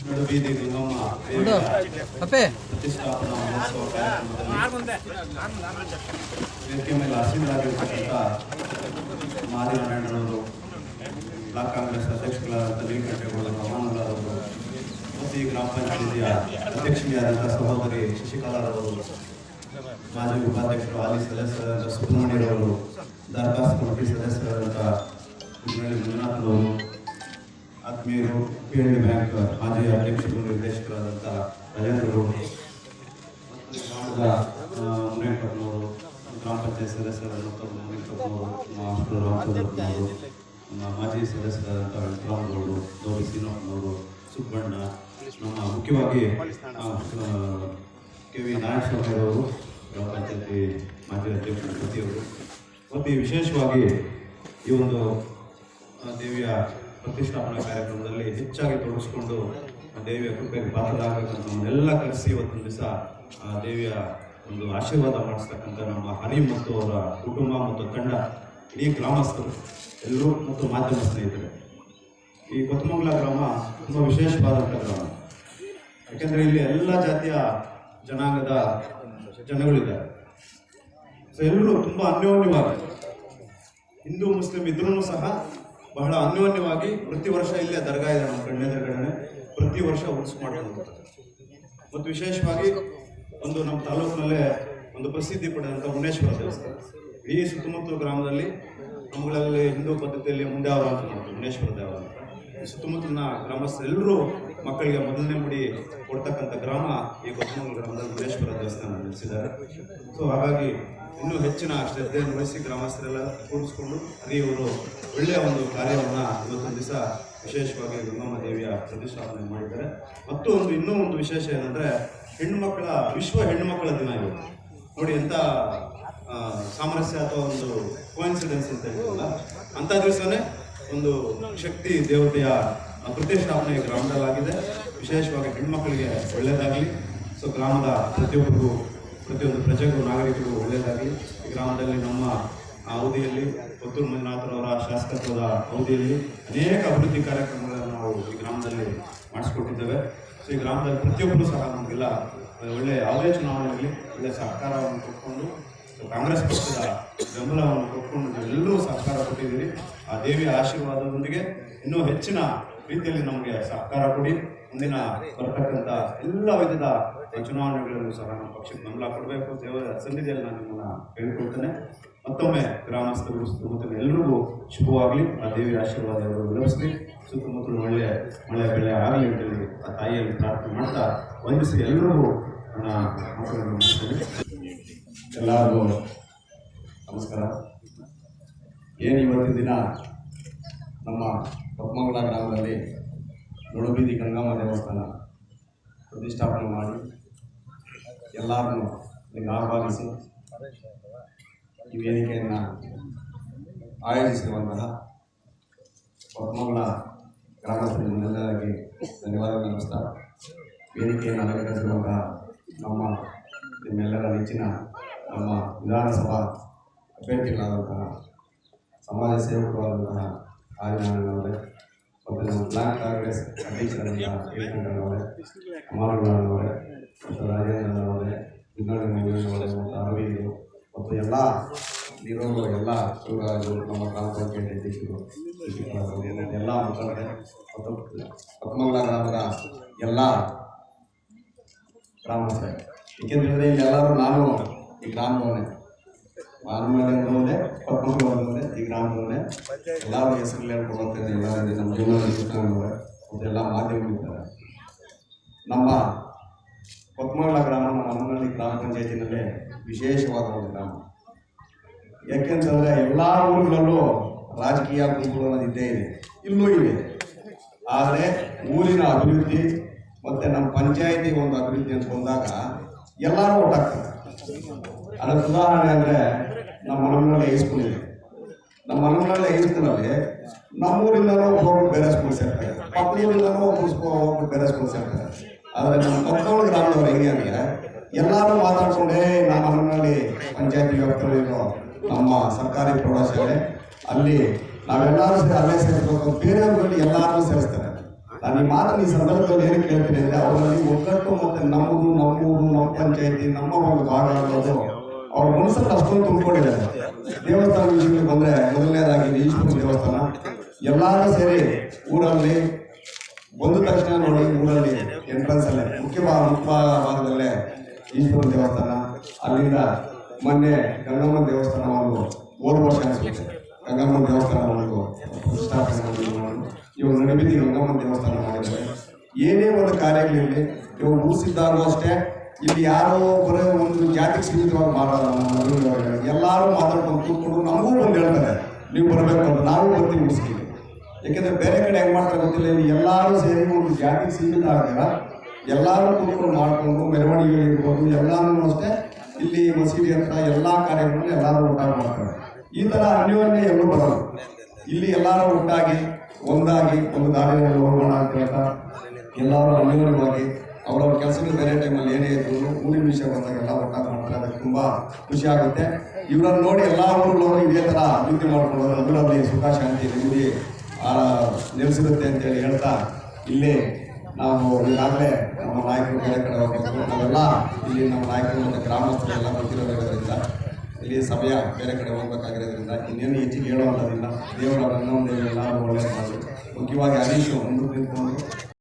ನಡುಬೀದಿ ಗಂಗಮ್ಮ ಪ್ರತಿಷ್ಠಾಪನಾ ಮಹೋತ್ಸವ ಕಾರ್ಯಕ್ರಮದಲ್ಲಿ ವೇದಿಕೆ ಮೇಲೆ ಆಸೀನರಾಗಿರ್ತಕ್ಕಂಥ ಮಾದಿನಾರಾಯಣರವರು, ಬ್ಲಾಕ್ ಕಾಂಗ್ರೆಸ್ ಅಧ್ಯಕ್ಷಗಳಾದಂಥ ನೀಲಕಂಠೇಗೌಡರು, ರಮಾನುಲಾರವರು ಮತ್ತು ಈ ಗ್ರಾಮ ಪಂಚಾಯತಿಯ ಅಧ್ಯಕ್ಷೆಯಾದಂಥ ಸಹೋದರಿ ಶಶಿಕಲಾರವರು, ಮಾಜಿ ಉಪಾಧ್ಯಕ್ಷರು ಹಾಲಿ ಸದಸ್ಯರಾದಂಥ ಸುಬ್ರಹ್ಮಣ್ಯರವರು, ದರ್ಖಾಸ್ತು ಕಮಿಟಿ ಸದಸ್ಯರಾದಂಥ ಮಂಜುನಾಥರವರು, ಆತ್ಮೀಯರು, PNB ಬ್ಯಾಂಕ್ ಮಾಜಿ ಅಧ್ಯಕ್ಷರು ನಿರ್ದೇಶಕರಾದಂಥ ರಾಜೇಂದ್ರರು, ಗ್ರಾಮದ ಮುನೇಕಪ್ಪನವರು, ಗ್ರಾಮ ಪಂಚಾಯತ್ ಸದಸ್ಯರಾದಂಥ ಮುನೇಕಪ್ಪನವರು, ರಾಮಚಂದ್ರಪ್ಪನವರು, ನಮ್ಮ ಮಾಜಿ ಸದಸ್ಯರಾದಂಥ ವೆಂಕಟರಾಮಗೌಡರು, ಗೌರಿ ಸೀನಪ್ಪನವರು, ಸುಬ್ಬಣ್ಣ, ನಮ್ಮ ಮುಖ್ಯವಾಗಿ KV ನಾರಾಯಣಸ್ವಾಮಿಯವರು, ಗ್ರಾಮ ಪಂಚಾಯತಿ ಮಾಜಿ ಅಧ್ಯಕ್ಷರು ಪ್ರತಿಯವರು, ಮತ್ತು ವಿಶೇಷವಾಗಿ ಈ ಒಂದು ದೇವಿಯ ಪ್ರತಿಷ್ಠಾಪನಾ ಕಾರ್ಯಕ್ರಮದಲ್ಲಿ ಹೆಚ್ಚಾಗಿ ತೊಡಗಿಸ್ಕೊಂಡು ದೇವಿಯ ಕೃಪೆಗೆ ಪಾತ್ರರಾಗಬೇಕಂತ ನಮ್ಮನ್ನೆಲ್ಲ ಕರೆಸಿ ಇವತ್ತೊಂದು ದಿವಸ ದೇವಿಯ ಒಂದು ಆಶೀರ್ವಾದ ಮಾಡಿಸ್ತಕ್ಕಂಥ ನಮ್ಮ ಹರಿ ಮತ್ತು ಅವರ ಕುಟುಂಬ ಮತ್ತು ತಂಡ, ಇಡೀ ಗ್ರಾಮಸ್ಥರು ಎಲ್ಲರೂ ಮತ್ತು ಮಾಧ್ಯಮ ಸ್ನೇಹಿತರೆ. ಈ ಕೊತ್ತಮಂಗಲ ಗ್ರಾಮ ತುಂಬ ವಿಶೇಷವಾದಂಥ ಗ್ರಾಮ. ಯಾಕೆಂದರೆ ಇಲ್ಲಿ ಎಲ್ಲ ಜಾತಿಯ ಜನಾಂಗದ ಜನಗಳಿದ್ದಾರೆ. ಸೊ ಎಲ್ಲರೂ ತುಂಬ ಅನ್ಯೋನ್ಯವಾಗಿ, ಹಿಂದೂ ಮುಸ್ಲಿಂ ಇದ್ರೂ ಸಹ ಬಹಳ ಅನ್ಯೋನ್ಯವಾಗಿ ಪ್ರತಿ ವರ್ಷ ಇಲ್ಲೇ ದರ್ಗಾ ಇದೆ, ನಮ್ಮ ಕಣ್ಣೆದುರುಗಡೆ ಪ್ರತಿ ವರ್ಷ ಉತ್ಸವ ಮಾಡ್ಕೊಂಡು ಹೋಗ್ತಾರೆ. ಮತ್ತು ವಿಶೇಷವಾಗಿ ಒಂದು ನಮ್ಮ ತಾಲೂಕಿನಲ್ಲೇ ಒಂದು ಪ್ರಸಿದ್ಧಿ ಪಡೆದಂಥ ಮುನೇಶ್ವರ ದೇವಸ್ಥಾನ, ಇಡೀ ಸುತ್ತಮುತ್ತಲ ಗ್ರಾಮದಲ್ಲಿ ನಮ್ಮಗಳಲ್ಲಿ ಹಿಂದೂ ಪದ್ಧತಿಯಲ್ಲಿ ಮುಂದೆ ಅವರ ಅಂತ ಮಾಡ್ತಾರೆ ಮುನೇಶ್ವರ ದೇವರ. ಸುತ್ತಮುತ್ತಲಿನ ಗ್ರಾಮಸ್ಥರೆಲ್ಲರೂ ಮಕ್ಕಳಿಗೆ ಮೊದಲನೇ ಮುಡಿ ಕೊಡ್ತಕ್ಕಂಥ ಗ್ರಾಮ ಈ ಕೊತ್ತಮಂಗಲ ಗ್ರಾಮದಲ್ಲಿ ಮುನೇಶ್ವರ ದೇವಸ್ಥಾನ ನಡೆಸಿದ್ದಾರೆ. ಸೊ ಹಾಗಾಗಿ ಇನ್ನೂ ಹೆಚ್ಚಿನ ಶ್ರದ್ಧೆಯನ್ನು ವಹಿಸಿ ಗ್ರಾಮಸ್ಥರೆಲ್ಲ ಕೂಡಿಸ್ಕೊಂಡು ಹರಿಯವರು ಒಳ್ಳೆಯ ಒಂದು ಕಾರ್ಯವನ್ನು ಇವತ್ತೊಂದು ದಿವಸ ವಿಶೇಷವಾಗಿ ಗಂಗಮ್ಮ ದೇವಿಯ ಪ್ರತಿಷ್ಠಾಪನೆ ಮಾಡಿದ್ದಾರೆ. ಮತ್ತು ಇನ್ನೂ ಒಂದು ವಿಶೇಷ ಏನಂದರೆ, ಹೆಣ್ಣುಮಕ್ಕಳ ವಿಶ್ವ ಹೆಣ್ಣುಮಕ್ಕಳ ದಿನ ಇವತ್ತು. ನೋಡಿ ಎಂಥ ಸಾಮರಸ್ಯ ಅಥವಾ ಒಂದು ಕೋಇನ್ಸಿಡೆನ್ಸ್ ಅಂತ ಹೇಳ್ತಲ್ಲ, ಅಂಥ ದಿವಸನೇ ಒಂದು ಶಕ್ತಿ ದೇವತೆಯ ಪ್ರತಿಷ್ಠಾಪನೆ ಗ್ರಾಮದಲ್ಲಾಗಿದೆ. ವಿಶೇಷವಾಗಿ ಹೆಣ್ಮಕ್ಕಳಿಗೆ ಒಳ್ಳೆಯದಾಗಲಿ. ಸೊ ಗ್ರಾಮದ ಪ್ರತಿಯೊಂದು ಪ್ರಜೆಗೂ ನಾಗರಿಕರಿಗೂ ಒಳ್ಳೆಯದಾಗಲಿ. ಈ ಗ್ರಾಮದಲ್ಲಿ ನಮ್ಮ ಅವಧಿಯಲ್ಲಿ ಪುತ್ತೂರು ಮಂಜುನಾಥರವರ ಶಾಸಕತ್ವದ ಅವಧಿಯಲ್ಲಿ ಅನೇಕ ಅಭಿವೃದ್ಧಿ ಕಾರ್ಯಕ್ರಮಗಳನ್ನು ನಾವು ಈ ಗ್ರಾಮದಲ್ಲಿ ಮಾಡಿಸ್ಕೊಟ್ಟಿದ್ದೇವೆ. ಸೊ ಈ ಗ್ರಾಮದಲ್ಲಿ ಪ್ರತಿಯೊಬ್ಬರು ಸಹ ನಮಗೆಲ್ಲ ಒಳ್ಳೆಯ ಯಾವುದೇ ಚುನಾವಣೆಯಲ್ಲಿ ಒಳ್ಳೆಯ ಸಹಕಾರವನ್ನು ಕೊಟ್ಕೊಂಡು, ಕಾಂಗ್ರೆಸ್ ಪಕ್ಷದ ಬೆಂಬಲವನ್ನು ಕೊಟ್ಕೊಂಡು ಎಲ್ಲರೂ ಸಹಕಾರ ಕೊಟ್ಟಿದ್ದೀರಿ. ಆ ದೇವಿಯ ಆಶೀರ್ವಾದದೊಂದಿಗೆ ಇನ್ನೂ ಹೆಚ್ಚಿನ ರೀತಿಯಲ್ಲಿ ನಮಗೆ ಸಹಕಾರ ಕೊಡಿ. ಮುಂದಿನ ಬರ್ತಕ್ಕಂಥ ಎಲ್ಲ ವಿಧದ ಚುನಾವಣೆಗಳಲ್ಲೂ ಸಹ ನಮ್ಮ ಪಕ್ಷಕ್ಕೆ ಬೆಂಬಲ ಕೊಡಬೇಕು. ದೇವರ ಸನ್ನಿಧಿಯಲ್ಲಿ ನಾನು ನಿಮ್ಮನ್ನು ಕೇಳಿಕೊಳ್ತೇನೆ. ಮತ್ತೊಮ್ಮೆ ಗ್ರಾಮಸ್ಥರು ಸುತ್ತಮುತ್ತಲು ಎಲ್ಲರಿಗೂ ಶುಭವಾಗಲಿ. ಆ ದೇವಿಯ ಆಶೀರ್ವಾದ ವಿವರಿಸಲಿ. ಸುತ್ತಮುತ್ತಲು ಒಳ್ಳೆಯ ಮಳೆ ಬೆಳೆ ಆಗಲಿ ಅಂತೇಳಿ ಆ ತಾಯಿಯಲ್ಲಿ ಪ್ರಾರ್ಥನೆ ಮಾಡ್ತಾ ವಂದಿಸಿ ಎಲ್ಲರಿಗೂ ನನ್ನ ಮಕ್ಕಳನ್ನು ಮುಗಿಸ್ತೀನಿ. ಎಲ್ಲರಿಗೂ ನಮಸ್ಕಾರ. ಏನು ಇವತ್ತಿನ ದಿನ ನಮ್ಮ ಕೊತ್ತಮಂಗಲ ಗ್ರಾಮದಲ್ಲಿ ನಡುಬೀದಿ ಗಂಗಮ್ಮ ದೇವಸ್ಥಾನ ಪ್ರತಿಷ್ಠಾಪನೆ ಮಾಡಿ ಎಲ್ಲರನ್ನು ಇದನ್ನು ಆಹ್ವಾನಿಸಿ ಈ ವೇದಿಕೆಯನ್ನು ಆಯೋಜಿಸಿರುವಂತಹ ಕೊತ್ತಮಂಗಲ ಗ್ರಾಮಸ್ಥರಿಗೆಲ್ಲರಿಗೆ ಧನ್ಯವಾದಗಳು ನಡೆಸ್ತಾ, ವೇದಿಕೆಯನ್ನು ಅಲಂಕರಿಸಿರುವಂತಹ ನಿಮ್ಮೆಲ್ಲರ ನೆಚ್ಚಿನ ನಮ್ಮ ವಿಧಾನಸಭಾ ಅಭ್ಯರ್ಥಿಗಳಾದಂತಹ ಸಮಾಜ ಸೇವಕರಾದಂತಹ ಆದಿನಾರಾಯಣವರೇ ಮತ್ತು ನಮ್ಮ ಬ್ಲಾಕ್ ಕಾಂಗ್ರೆಸ್ ಅಧ್ಯಕ್ಷರಾದಂತಹ ನೀಲಕಂಠೇಗೌಡರವರೇ, ಅಮರಗೌಡರವರೇ ಮತ್ತು ರಾಜೇಂದ್ರರವರೇ, ವಿಜ್ಞಾನವರೇ ಮತ್ತು ಅರವಿಂದರು ಮತ್ತು ಎಲ್ಲ ನೀರೋಗಳು, ಎಲ್ಲ ಶಿವರಾಜು, ನಮ್ಮ ಗ್ರಾಮ ಪಂಚಾಯತ್ ಅಧ್ಯಕ್ಷರು, ಎಲ್ಲ ಮುಖಂಡರೇ ಮತ್ತು ಕೊತ್ತಮಂಗಲ ಗ್ರಾಮದ ಎಲ್ಲ ಗ್ರಾಮಸ್ಥರೇ. ಏಕೆಂದರೆ ಇಲ್ಲೆಲ್ಲರೂ ನಾನು ಈ ಗ್ರಾಮದವನೇ, ಮಾನವನೇ, ಕೊತ್ತಮಂಗಲವೇ, ಈ ಗ್ರಾಮದವನೇ. ಎಲ್ಲರೂ ಹೆಸರಲ್ಲಿ ಹೇಳ್ಕೊಳ್ತೇನೆ. ಎಲ್ಲ ನಮ್ಮ ಜೀವನದವರೇ ಮತ್ತು ಎಲ್ಲ ಮಾಧ್ಯಮಗಳಿದ್ದಾರೆ. ನಮ್ಮ ಕೊತ್ತಮಂಗಲ ಗ್ರಾಮ ನಮ್ಮ ಹನುಮನಹಳ್ಳಿ ಗ್ರಾಮ ಪಂಚಾಯತಿನಲ್ಲೇ ವಿಶೇಷವಾದ ಒಂದು ಗ್ರಾಮ. ಯಾಕೆಂತಂದರೆ ಎಲ್ಲ ಊರುಗಳಲ್ಲೂ ರಾಜಕೀಯ ಗುಂಪುಗಳು ಅನ್ನೋದು ಇದ್ದೇ ಇದೆ, ಇಲ್ಲೂ ಇವೆ. ಆದರೆ ಊರಿನ ಅಭಿವೃದ್ಧಿ ಮತ್ತು ನಮ್ಮ ಪಂಚಾಯಿತಿ ಒಂದು ಅಭಿವೃದ್ಧಿ ಅಂತ ಬಂದಾಗ ಎಲ್ಲರೂ ಒಟ್ಟಾಗ್ತಾರೆ. ಅದಕ್ಕೆ ಉದಾಹರಣೆ ಅಂದರೆ ನಮ್ಮ ಹನುಮನಹಳ್ಳಿ ಹೈಸ್ಕೂಲ್ ಇದೆ. ನಮ್ಮ ಹನುಮನಹಳ್ಳಿ ಹೈಸ್ಕೂಲಲ್ಲಿ ನಮ್ಮೂರಿಂದನೂ ಒಬ್ಬೊಬ್ರು ಬೇರೆ ಸ್ಕೂಲ್ ಸೇರ್ತಾರೆ, ಪಕ್ಕದೂರಿಂದನೂ ಒಬ್ಬರು ಬೇರೆ ಸ್ಕೂಲ್ ಸೇರ್ತಾರೆ. ಆದರೆ ನಮ್ಮ ಕೊತ್ತಮಂಗಲ ಗ್ರಾಮದವ್ರು ಹೆಂಗೆ ಅಂದರೆ ಎಲ್ಲರೂ ಮಾತಾಡ್ಕೊಂಡೇ ನಮ್ಮ ಹನುಮನಹಳ್ಳಿ ಪಂಚಾಯತಿ ವ್ಯಾಪ್ತಿಯಲ್ಲಿರೋ ನಮ್ಮ ಸರ್ಕಾರಿ ಪ್ರೌಢಶಾಲೆ ಅಲ್ಲಿ ನಾವೆಲ್ಲರೂ ಸೇರಿ ಅಲ್ಲೇ ಸೇರಿಸ್ಬೇಕು, ಬೇರೆಯವ್ರಲ್ಲಿ ಎಲ್ಲರೂ ಸೇರಿಸ್ತಾರೆ. ನಾನು ಈ ಮಾತನ್ನು ಈ ಸಂದರ್ಭದಲ್ಲಿ ಏನು ಕೇಳ್ತೀನಿ ಅಂದರೆ, ಅವರಲ್ಲಿ ಒಗ್ಗಟ್ಟು ಮತ್ತು ನಮ್ಮದು, ನಮ್ಮೂರು, ನಮ್ಮ ಪಂಚಾಯತಿ, ನಮ್ಮ ಒಂದು ಭಾಗ ಅನ್ನೋದು ಅವ್ರ ಮನಸ್ಸಲ್ಲಿ ಅಷ್ಟೊಂದು ತುಂಬಿಕೊಂಡಿದ್ದಾರೆ. ದೇವಸ್ಥಾನ ವಿಷಯಕ್ಕೆ ಬಂದರೆ, ಮೊದಲನೇದಾಗಿ ಈಶ್ವರ ದೇವಸ್ಥಾನ ಎಲ್ಲರೂ ಸೇರಿ ಊರಲ್ಲಿ ಬಂದ ತಕ್ಷಣ ನೋಡಿ, ಊರಲ್ಲಿ ಎಂಟ್ರೆನ್ಸ್ ಅಲ್ಲೇ ಮುಖ್ಯ ಭಾಗದಲ್ಲೇ ಈಶ್ವರ ದೇವಸ್ಥಾನ. ಅಲ್ಲಿಂದ ಮೊನ್ನೆ ಗಂಗಮ್ಮ ದೇವಸ್ಥಾನ ಒಂದು 3 ವರ್ಷ ಅನಿಸುತ್ತೆ, ಗಂಗಮ್ಮ ದೇವಸ್ಥಾನ ಒಂದು ಪ್ರತಿಷ್ಠಾಪನೆ ಮಾಡಿ ಇವಾಗ ನಡಿಬಿದ್ದಿ ಗಂಗಮ್ಮ ದೇವಸ್ಥಾನ ಮಾಡಿದ್ದಾರೆ. ಏನೇ ಒಂದು ಕಾರ್ಯಗಳಿರಲಿ, ಇವಾಗ ಮುಗಿಸಿದ್ದಾಗೂ ಅಷ್ಟೇ, ಇಲ್ಲಿ ಯಾರೋ ಬರೋ ಒಂದು ಜಾತಿಗೆ ಸೀಮಿತವಾಗಿ ಮಾಡೋದು. ಎಲ್ಲರೂ ಮಾತಾಡ್ಕೊಂಡು ಕೂತ್ಕೊಂಡು ನಮಗೂ ಒಂದು ಹೇಳ್ತಾರೆ, ನೀವು ಬರಬೇಕು ಅಂತ. ನಾವು ಬರ್ತೀವಿ ಮುಗಿಸ್ತೀವಿ. ಯಾಕೆಂದರೆ ಬೇರೆ ಕಡೆ ಹೆಂಗೆ ಮಾಡ್ತಾರೆ ಗೊತ್ತಿಲ್ಲ, ಇಲ್ಲಿ ಎಲ್ಲರೂ ಸೇರಿ ಒಂದು ಜಾತಿಗೆ ಸೀಮಿತ ಆಗಿಲ್ಲ, ಎಲ್ಲರೂ ಕೂತ್ಕೊಂಡು ಮಾಡಿಕೊಂಡು ಮೆರವಣಿಗೆ ಇರ್ಬೋದು, ಎಲ್ಲರೂ ಅಷ್ಟೇ ಇಲ್ಲಿ ಮಸೀದಿ ಹತ್ರ ಎಲ್ಲ ಕಾರ್ಯಗಳನ್ನು ಎಲ್ಲರೂ ಒಟ್ಟಾಗಿ ಮಾಡ್ತಾರೆ. ಈ ಥರ ಅನ್ಯೋನ್ಯ ಎಲ್ಲೂ ಬರೋದು. ಇಲ್ಲಿ ಎಲ್ಲರೂ ಒಟ್ಟಾಗಿ ಒಂದಾಗಿ ಒಂದು ದಾರಿಯಲ್ಲಿ ಹೋಗೋಣ ಅಂತ ಹೇಳ್ತಾ ಎಲ್ಲರೂ ಅನ್ಯೋನ್ಯವಾಗಿ ಅವರವ್ರ ಕೆಲಸಗಳು ಬೇರೆ ಟೈಮಲ್ಲಿ ಏನೇ ಇದ್ರು ಊರಿನ ವಿಷಯ ಬಂದಾಗ ಎಲ್ಲ ಒಟ್ಟಾಗಿ ಮಾಡ್ತಾರೆ. ಅದಕ್ಕೆ ತುಂಬ ಖುಷಿ ಆಗುತ್ತೆ. ಇವರನ್ನು ನೋಡಿ ಎಲ್ಲ ಊರುಗಳವರು ಇದೇ ಥರ ಅಭಿವೃದ್ಧಿ ಮಾಡ್ಕೊಂಡು ಊರಲ್ಲಿ ಸುಖ ಶಾಂತಿ ನೆಮ್ಮದಿ ನೆಲೆಸಿರುತ್ತೆ ಅಂತೇಳಿ ಹೇಳ್ತಾ, ಇಲ್ಲೇ ನಾವು ಈಗಾಗಲೇ ನಮ್ಮ ನಾಯಕರು ಬೇರೆ ಕಡೆ ಹೋಗಬೇಕು, ನಾವೆಲ್ಲ ಇಲ್ಲಿ ನಮ್ಮ ನಾಯಕರು ಮತ್ತು ಗ್ರಾಮಸ್ಥರೆಲ್ಲ ಗೊತ್ತಿರೋದ್ರಿಂದ ಇಲ್ಲಿ ಸಮಯ ಬೇರೆ ಕಡೆ ಹೋಗ್ಬೇಕಾಗಿರೋದ್ರಿಂದ ಇನ್ನೇನು ಹೆಚ್ಚಿಗೆ ಹೇಳುವಂಥದ್ದಿಲ್ಲ. ದೇವರ ಅನ್ನೊಂದು ಎಲ್ಲರೂ ಒಳ್ಳೆಯದು ಮಾಡಿ, ಮುಖ್ಯವಾಗಿ ಹರೀಶು ಮುಂದೆ ನಿಂತ್ಕೊಂಡು